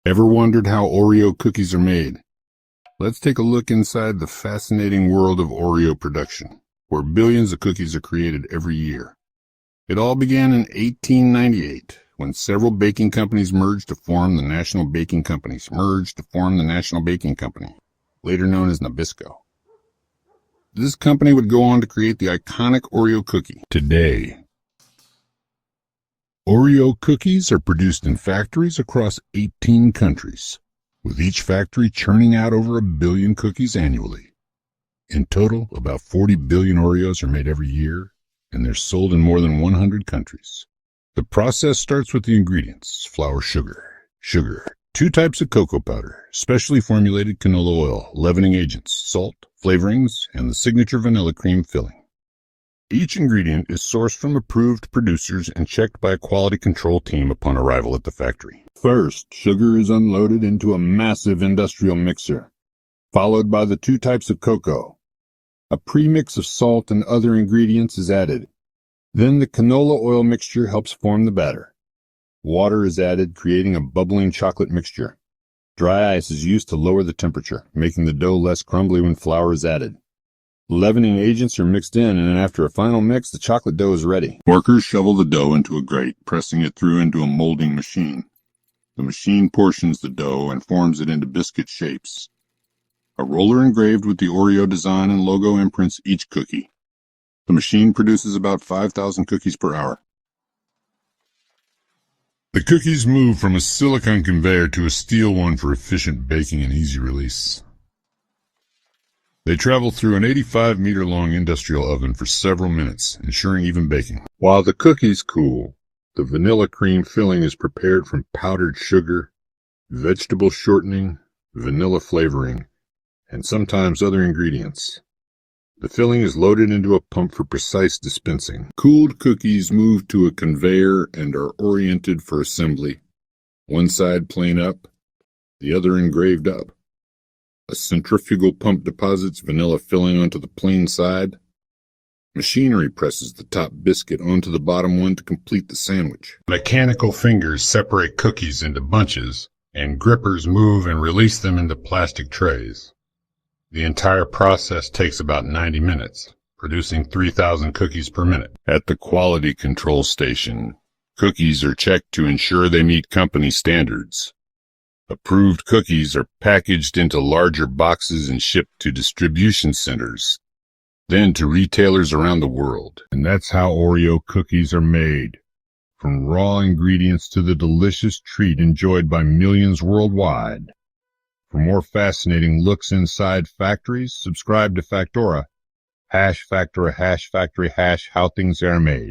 Ever wondered how Oreo cookies are made? Let's take a look inside the fascinating world of Oreo production, where billions of cookies are created every year. It all began in 1898, when several baking companies merged to form the National Baking Company, later known as Nabisco. This company would go on to create the iconic Oreo cookie. Today, Oreo cookies are produced in factories across 18 countries, with each factory churning out over 1 billion cookies annually. In total, about 40 billion Oreos are made every year, and they're sold in more than 100 countries. The process starts with the ingredients: flour, sugar, 2 types of cocoa powder, specially formulated canola oil, leavening agents, salt, flavorings, and the signature vanilla cream filling. Each ingredient is sourced from approved producers and checked by a quality control team upon arrival at the factory. First, sugar is unloaded into a massive industrial mixer, followed by the 2 types of cocoa. A premix of salt and other ingredients is added. Then the canola oil mixture helps form the batter. Water is added, creating a bubbling chocolate mixture. Dry ice is used to lower the temperature, making the dough less crumbly when flour is added. Leavening agents are mixed in, and after a final mix, the chocolate dough is ready. Workers shovel the dough into a grate, pressing it through into a molding machine. The machine portions the dough and forms it into biscuit shapes. A roller engraved with the Oreo design and logo imprints each cookie. The machine produces about 5,000 cookies per hour. The cookies move from a silicone conveyor to a steel one for efficient baking and easy release. They travel through an 85-meter-long industrial oven for several minutes, ensuring even baking. While the cookies cool, the vanilla cream filling is prepared from powdered sugar, vegetable shortening, vanilla flavoring, and sometimes other ingredients. The filling is loaded into a pump for precise dispensing. Cooled cookies move to a conveyor and are oriented for assembly. One side plain up, the other engraved up. A centrifugal pump deposits vanilla filling onto the plain side. Machinery presses the top biscuit onto the bottom one to complete the sandwich. Mechanical fingers separate cookies into bunches, and grippers move and release them into plastic trays. The entire process takes about 90 minutes, producing 3,000 cookies per minute. At the quality control station, cookies are checked to ensure they meet company standards. Approved cookies are packaged into larger boxes and shipped to distribution centers, then to retailers around the world. And that's how Oreo cookies are made, from raw ingredients to the delicious treat enjoyed by millions worldwide. For more fascinating looks inside factories, subscribe to Factora, #Factora, #Factory, #howthingsaremade.